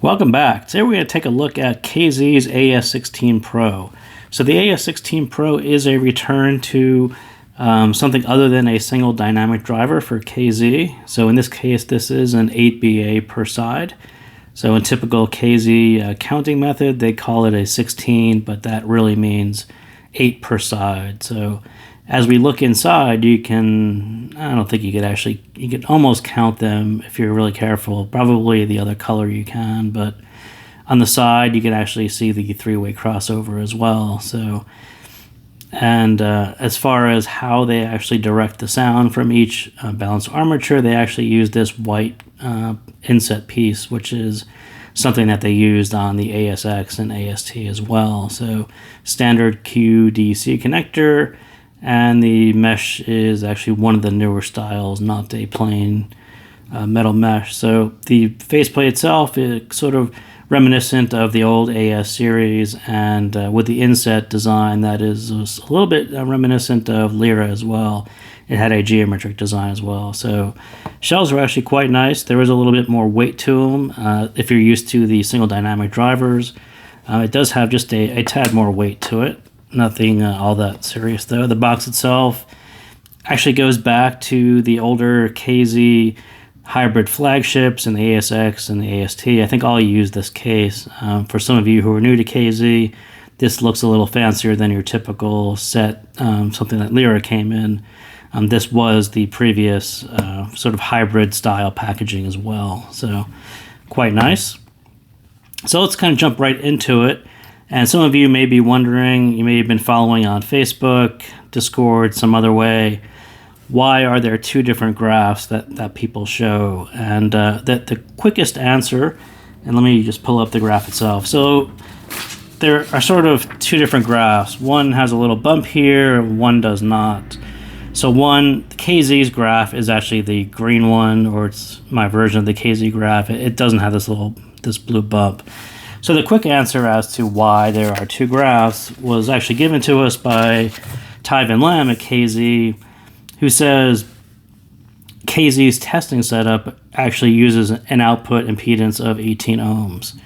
Welcome back. Today we're going to take a look at KZ's AS16 Pro. So the AS16 Pro is a return to something other than a single dynamic driver for KZ. So in this case, this is an 8BA per side. So in typical KZ counting method, they call it a 16, but that really means 8 per side. So as we look inside, I don't think you could almost count them if you're really careful. Probably the other color you can, but on the side, you can actually see the three-way crossover as well. So, and as far as how they actually direct the sound from each balanced armature, they actually use this white inset piece, which is something that they used on the ASX and AST as well. So standard QDC connector. And the mesh is actually one of the newer styles, not a plain metal mesh. So the faceplate itself is sort of reminiscent of the old AS series, and with the inset design that is a little bit reminiscent of Lyra as well. It had a geometric design as well. So shells are actually quite nice. There is a little bit more weight to them. If you're used to the single dynamic drivers, it does have just a tad more weight to it. Nothing all that serious though. The box itself actually goes back to the older KZ hybrid flagships and the ASX and the AST. I think all use this case. For some of you who are new to KZ, this looks a little fancier than your typical set, something that Lyra came in. This was the previous sort of hybrid style packaging as well. So quite nice. So let's kind of jump right into it. And some of you may be wondering, you may have been following on Facebook, Discord, some other way, why are there two different graphs that people show? And the quickest answer, and let me just pull up the graph itself. So there are sort of two different graphs. One has a little bump here, one does not. So KZ's graph is actually the green one, or it's my version of the KZ graph. It doesn't have this blue bump. So the quick answer as to why there are two graphs was actually given to us by Ty Van Lam at KZ, who says KZ's testing setup actually uses an output impedance of 18 ohms.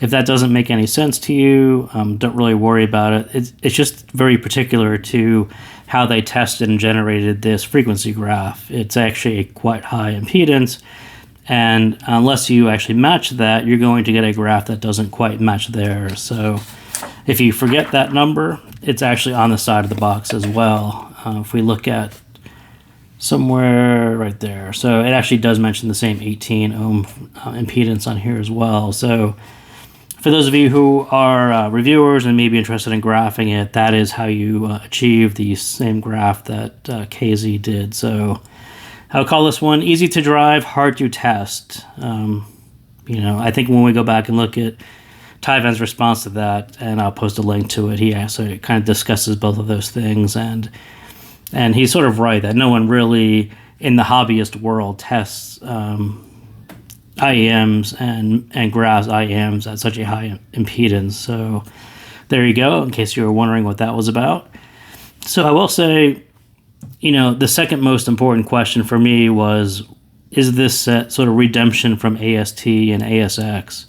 If that doesn't make any sense to you, don't really worry about it. It's just very particular to how they tested and generated this frequency graph. It's actually a quite high impedance. And unless you actually match that, you're going to get a graph that doesn't quite match theirs. So if you forget that number, it's actually on the side of the box as well. If we look at somewhere right there. So it actually does mention the same 18 ohm impedance on here as well. So for those of you who are reviewers and may be interested in graphing it, that is how you achieve the same graph that KZ did. So I'll call this one easy to drive, hard to test. I think when we go back and look at Ty Van's response to that, and I'll post a link to it, he actually kind of discusses both of those things, and he's sort of right that no one really in the hobbyist world tests IEMs and graphs IEMs at such a high impedance. So there you go, in case you were wondering what that was about. So I will say, the second most important question for me was, is this set sort of redemption from AST and ASX?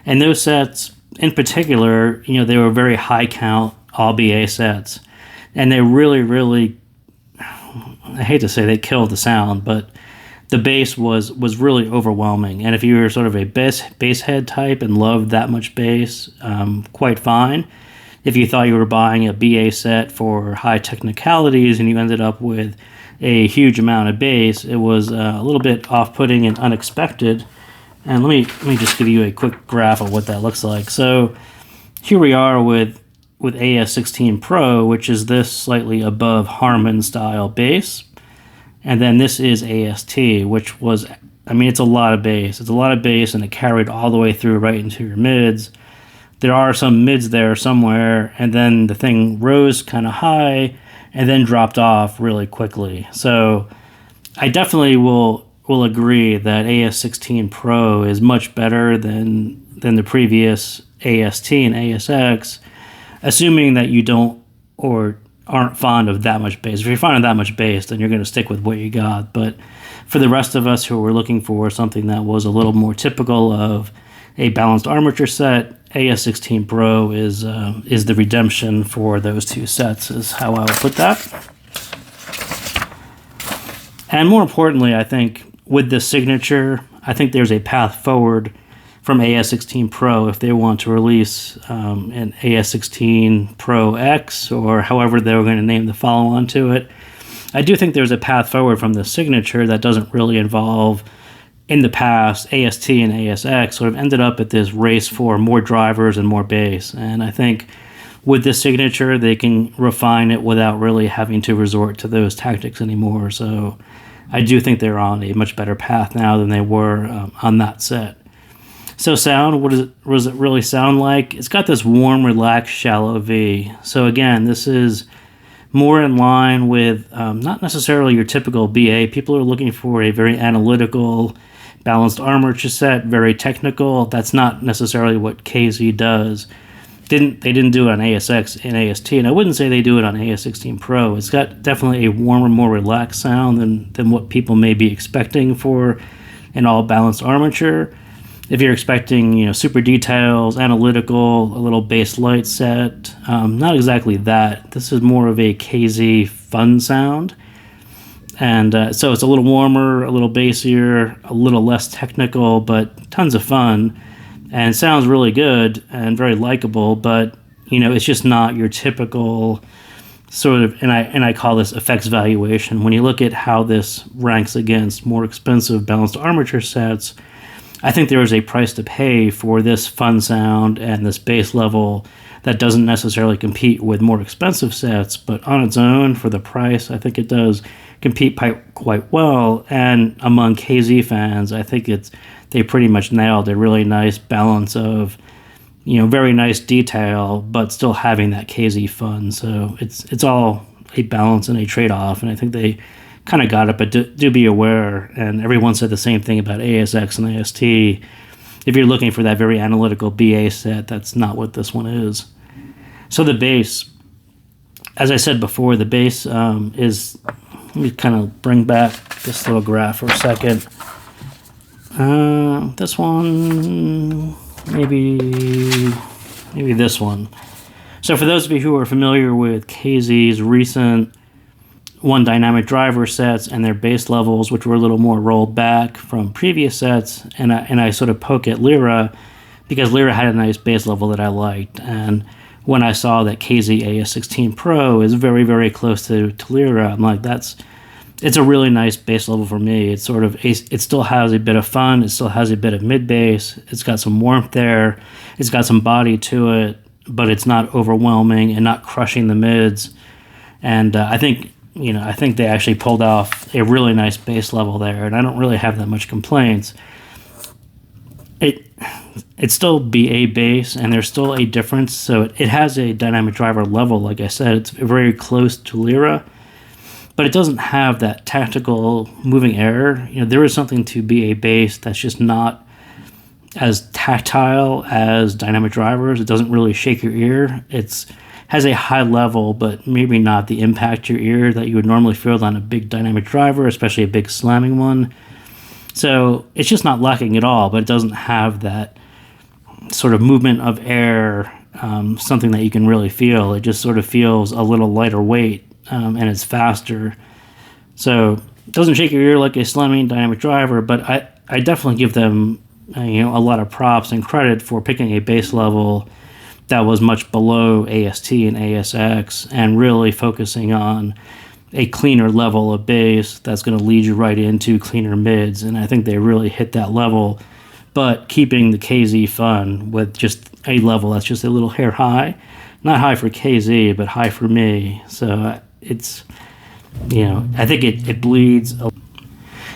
And those sets in particular, they were very high count, all BA sets. And they really, really, I hate to say they killed the sound, but the bass was really overwhelming. And if you were sort of a bass head type and loved that much bass, quite fine. If you thought you were buying a BA set for high technicalities and you ended up with a huge amount of bass, it was a little bit off-putting and unexpected. And let me just give you a quick graph of what that looks like. So here we are with AS16 Pro, which is this slightly above Harman style bass. And then this is AST, which was, it's a lot of bass. It's a lot of bass, and it carried all the way through right into your mids. There are some mids there somewhere, and then the thing rose kind of high and then dropped off really quickly. So I definitely will agree that AS16 Pro is much better than the previous AST and ASX, assuming that you don't or aren't fond of that much bass. If you're fond of that much bass, then you're going to stick with what you got. But for the rest of us who were looking for something that was a little more typical of a balanced armature set, AS16 Pro is the redemption for those two sets, is how I would put that. And more importantly, I think with this signature, I think there's a path forward from AS16 Pro if they want to release an AS16 Pro X, or however they're going to name the follow-on to it. I do think there's a path forward from the signature that doesn't really involve, in the past, AST and ASX sort of ended up at this race for more drivers and more bass. And I think with this signature, they can refine it without really having to resort to those tactics anymore. So I do think they're on a much better path now than they were on that set. So sound, what does it really sound like? It's got this warm, relaxed, shallow V. So again, this is more in line with not necessarily your typical BA. People are looking for a very analytical, balanced armature set, very technical. That's not necessarily what KZ does. They didn't do it on ASX and AST, and I wouldn't say they do it on AS16 Pro. It's got definitely a warmer, more relaxed sound than what people may be expecting for an all-balanced armature. If you're expecting, super details, analytical, a little bass light set, not exactly that. This is more of a KZ fun sound. And so it's a little warmer, a little bassier, a little less technical, but tons of fun. And sounds really good and very likable, but, it's just not your typical sort of, and I call this effects valuation. When you look at how this ranks against more expensive balanced armature sets, I think there is a price to pay for this fun sound and this bass level that doesn't necessarily compete with more expensive sets, but on its own, for the price, I think it does compete quite well. And among KZ fans, I think they pretty much nailed a really nice balance of, very nice detail, but still having that KZ fun. So it's all a balance and a trade-off, and I think they kind of got it, but do be aware, and everyone said the same thing about ASX and AST. If you're looking for that very analytical BA set, that's not what this one is. So the bass, as I said before, the bass is, let me kind of bring back this little graph for a second. This one, maybe this one. So for those of you who are familiar with KZ's recent one dynamic driver sets and their bass levels, which were a little more rolled back from previous sets, and I sort of poke at Lyra because Lyra had a nice bass level that I liked. And when I saw that KZ AS16 Pro is very, very close to Lyra, I'm like, it's a really nice bass level for me. It's sort of, it still has a bit of fun. It still has a bit of mid bass. It's got some warmth there. It's got some body to it, but it's not overwhelming and not crushing the mids. And I think they actually pulled off a really nice bass level there, and I don't really have that much complaints. It's still BA bass, and there's still a difference. So it has a dynamic driver level, like I said. It's very close to Lyra, but it doesn't have that tactical moving error. There is something to BA bass that's just not as tactile as dynamic drivers. It doesn't really shake your ear. It's has a high level, but maybe not the impact to your ear that you would normally feel on a big dynamic driver, especially a big slamming one. So it's just not lacking at all, but it doesn't have that sort of movement of air, something that you can really feel. It just sort of feels a little lighter weight, and it's faster. So it doesn't shake your ear like a slamming dynamic driver, but I definitely give them a lot of props and credit for picking a bass level that was much below AST and ASX and really focusing on a cleaner level of bass that's going to lead you right into cleaner mids. And I think they really hit that level, but keeping the KZ fun with just a level that's just a little hair high. Not high for KZ, but high for me. So it's, I think it bleeds.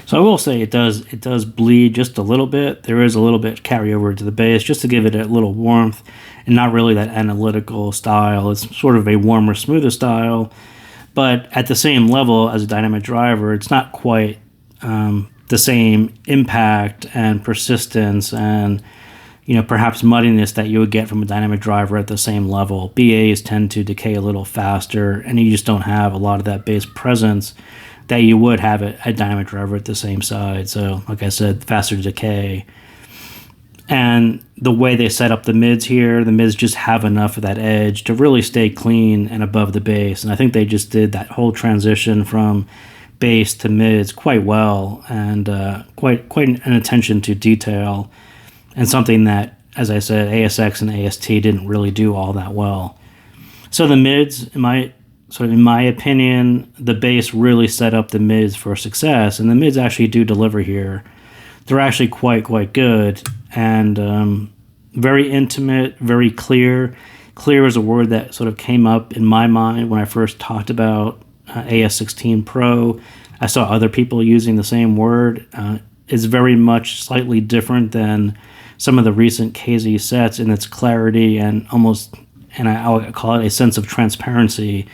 So I will say it does bleed just a little bit. There is a little bit carryover to the bass just to give it a little warmth and not really that analytical style. It's sort of a warmer, smoother style, but at the same level as a dynamic driver, it's not quite the same impact and persistence and perhaps muddiness that you would get from a dynamic driver at the same level. BAs tend to decay a little faster, and you just don't have a lot of that bass presence that you would have a dynamic driver at the same side. So, like I said, faster decay. And the way they set up the mids here, the mids just have enough of that edge to really stay clean and above the bass. And I think they just did that whole transition from bass to mids quite well, and quite an attention to detail, and something that, as I said, ASX and AST didn't really do all that well. So the mids, in my opinion, the bass really set up the mids for success, and the mids actually do deliver here. They're actually quite good, and very intimate, very clear. Clear is a word that sort of came up in my mind when I first talked about AS16 Pro. I saw other people using the same word. It's very much slightly different than some of the recent KZ sets in its clarity and almost, and I would call it a sense of transparency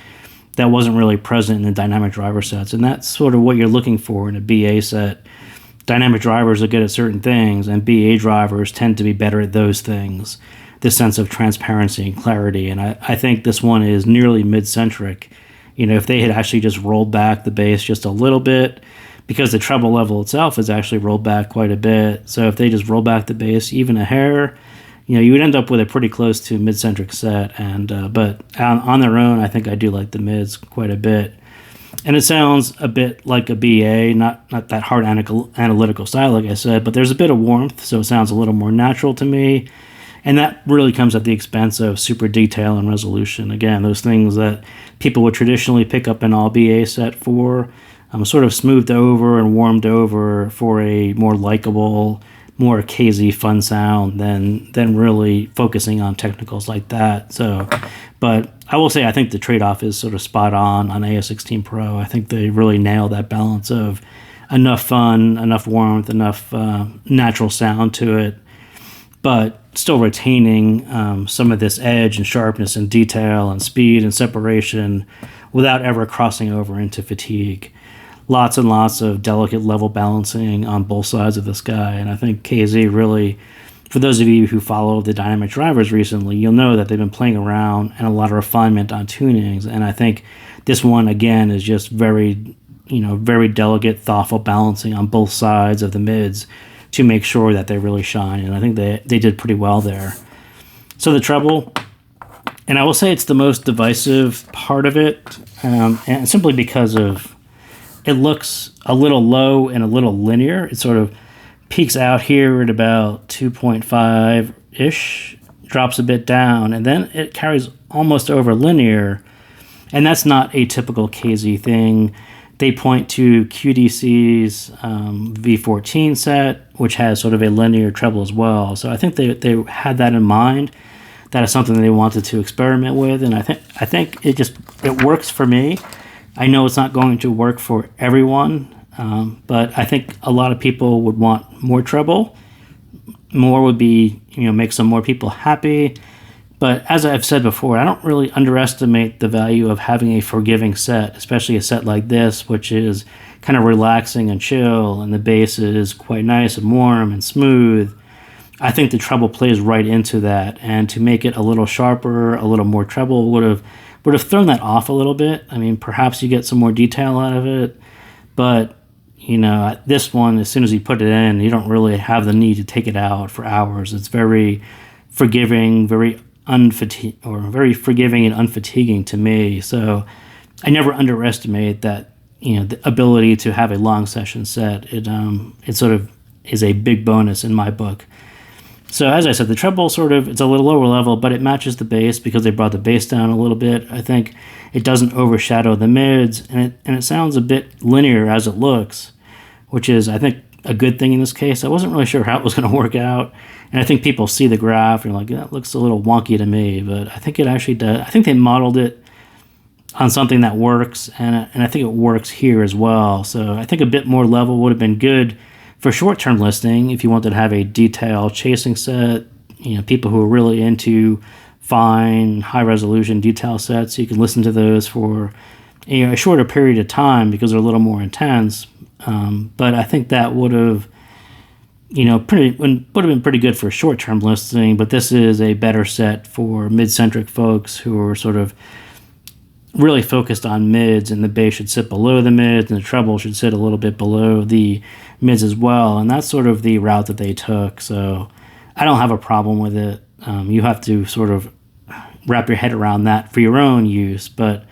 that wasn't really present in the dynamic driver sets. And that's sort of what you're looking for in a BA set. Dynamic drivers are good at certain things, and BA drivers tend to be better at those things, this sense of transparency and clarity. And I think this one is nearly mid-centric. You know, if they had actually just rolled back the bass just a little bit, because the treble level itself is actually rolled back quite a bit. So if they just roll back the bass even a hair, you know, you would end up with a pretty close to mid-centric set. And but on their own, I think I do like the mids quite a bit. And it sounds a bit like a BA, not that hard analytical style, like I said, but there's a bit of warmth, so it sounds a little more natural to me. And that really comes at the expense of super detail and resolution. Again, those things that people would traditionally pick up an all BA set for, sort of smoothed over and warmed over for a more likable, more KZ fun sound than really focusing on technicals like that. So, but I will say I think the trade-off is sort of spot on AS16 Pro. I think they really nail that balance of enough fun, enough warmth, enough natural sound to it, but still retaining some of this edge and sharpness and detail and speed and separation without ever crossing over into fatigue. Lots and lots of delicate level balancing on both sides of this guy, and I think KZ really, for those of you who follow the dynamic drivers recently, you'll know that they've been playing around and a lot of refinement on tunings, and I think this one, again, is just very delicate, thoughtful balancing on both sides of the mids to make sure that they really shine, and I think they did pretty well there. So the treble, and I will say it's the most divisive part of it, and simply because of it looks a little low and a little linear. It sort of peaks out here at about 2.5-ish, drops a bit down, and then it carries almost over linear, and that's not a typical KZ thing. They point to QDC's V14 set, which has sort of a linear treble as well. So I think they had that in mind. That is something they wanted to experiment with, and I think it works for me. I know it's not going to work for everyone, but I think a lot of people would want more treble. More would be, make some more people happy. But as I've said before, I don't really underestimate the value of having a forgiving set, especially a set like this, which is kind of relaxing and chill, and the bass is quite nice and warm and smooth. I think the treble plays right into that, and to make it a little sharper, a little more treble would have thrown that off a little bit. I mean, perhaps you get some more detail out of it, but this one, as soon as you put it in, you don't really have the need to take it out for hours. It's very forgiving, very forgiving and unfatiguing to me. So I never underestimate that, the ability to have a long session set. It sort of is a big bonus in my book. So as I said, the treble it's a little lower level, but it matches the bass because they brought the bass down a little bit. I think it doesn't overshadow the mids, and it sounds a bit linear as it looks, which is, I think, a good thing in this case. I wasn't really sure how it was going to work out, and I think people see the graph and are like, that looks a little wonky to me, but I think it actually does. I think they modeled it on something that works, and I think it works here as well. So I think a bit more level would have been good for short-term listening, if you wanted to have a detail chasing set, people who are really into fine, high-resolution detail sets, you can listen to those for a shorter period of time because they're a little more intense. But I think that would have, been pretty good for short-term listening. But this is a better set for mid-centric folks who are sort of really focused on mids, and the bass should sit below the mids, and the treble should sit a little bit below the mids as well, and that's sort of the route that they took. So I don't have a problem with it. You have to sort of wrap your head around that for your own use, but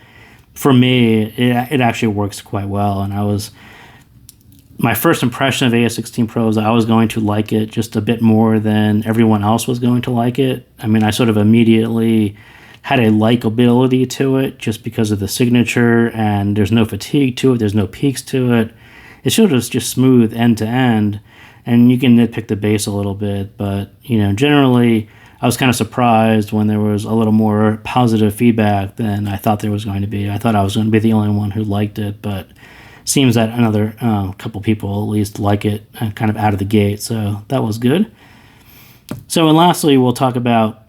for me, it actually works quite well. And my first impression of AS16 Pro is I was going to like it just a bit more than everyone else was going to like it. I mean, I sort of immediately had a likability to it just because of the signature, and there's no fatigue to it, there's no peaks to it. It's sort of just smooth end to end, and you can nitpick the bass a little bit, but generally I was kind of surprised when there was a little more positive feedback than I thought there was going to be. I thought I was going to be the only one who liked it, but seems that another couple people at least like it kind of out of the gate, so that was good. So, and lastly, we'll talk about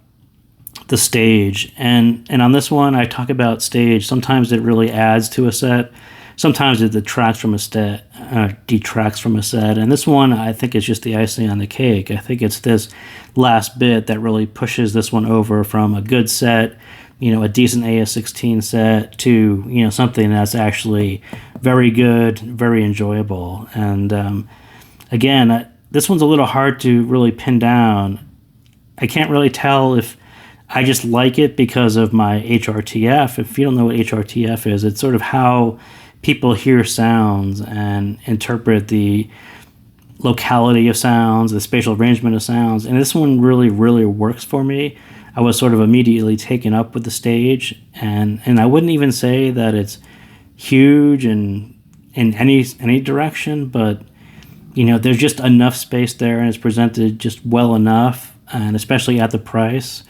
the stage, and on this one I talk about stage. Sometimes it really adds to a set, sometimes it detracts from a set, and this one I think is just the icing on the cake. I think it's this last bit that really pushes this one over from a good set, a decent AS16 set, to something that's actually very good, very enjoyable. And again, this one's a little hard to really pin down. I can't really tell if I just like it because of my HRTF. If you don't know what HRTF is, it's sort of how people hear sounds and interpret the locality of sounds, the spatial arrangement of sounds. And this one really, really works for me. I was sort of immediately taken up with the stage, and I wouldn't even say that it's huge in any direction, but there's just enough space there, and it's presented just well enough, and especially at the price.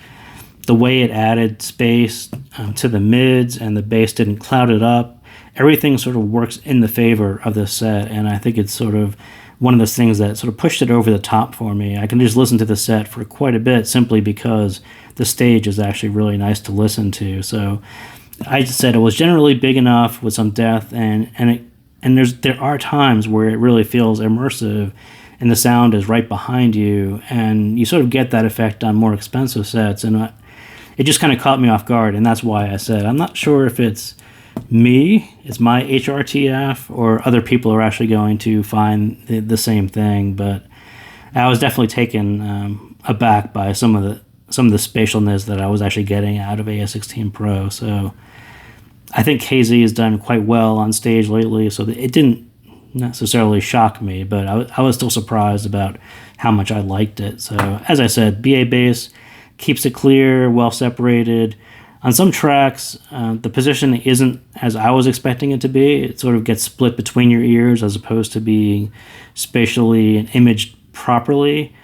The way it added space to the mids and the bass didn't cloud it up. Everything sort of works in the favor of this set, and I think it's sort of one of those things that sort of pushed it over the top for me. I can just listen to the set for quite a bit simply because the stage is actually really nice to listen to. So I just said it was generally big enough with some depth, and there are times where it really feels immersive, and the sound is right behind you, and you sort of get that effect on more expensive sets, and it just kind of caught me off guard, and that's why I said I'm not sure if it's it's my HRTF, or other people are actually going to find the same thing. But I was definitely taken aback by some of the spatialness that I was actually getting out of AS16 Pro. So I think KZ has done quite well on stage lately, so it didn't necessarily shock me, but I was still surprised about how much I liked it. So as I said, BA bass keeps it clear, well separated. On some tracks, the position isn't as I was expecting it to be. It sort of gets split between your ears as opposed to being spatially and imaged properly.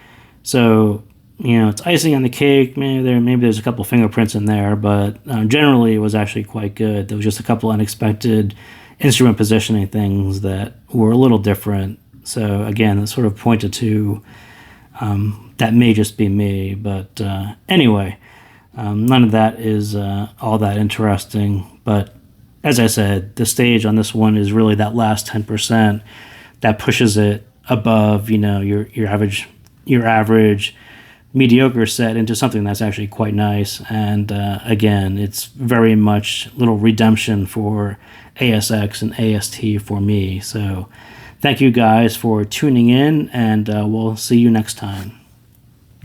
So, it's icing on the cake. Maybe there's a couple fingerprints in there, but generally it was actually quite good. There was just a couple unexpected instrument positioning things that were a little different. So again, it sort of pointed to that may just be me. But anyway, none of that is all that interesting. But as I said, the stage on this one is really that last 10% that pushes it above, your average mediocre set into something that's actually quite nice. And again, it's very much little redemption for ASX and AST for me. So thank you guys for tuning in, and we'll see you next time.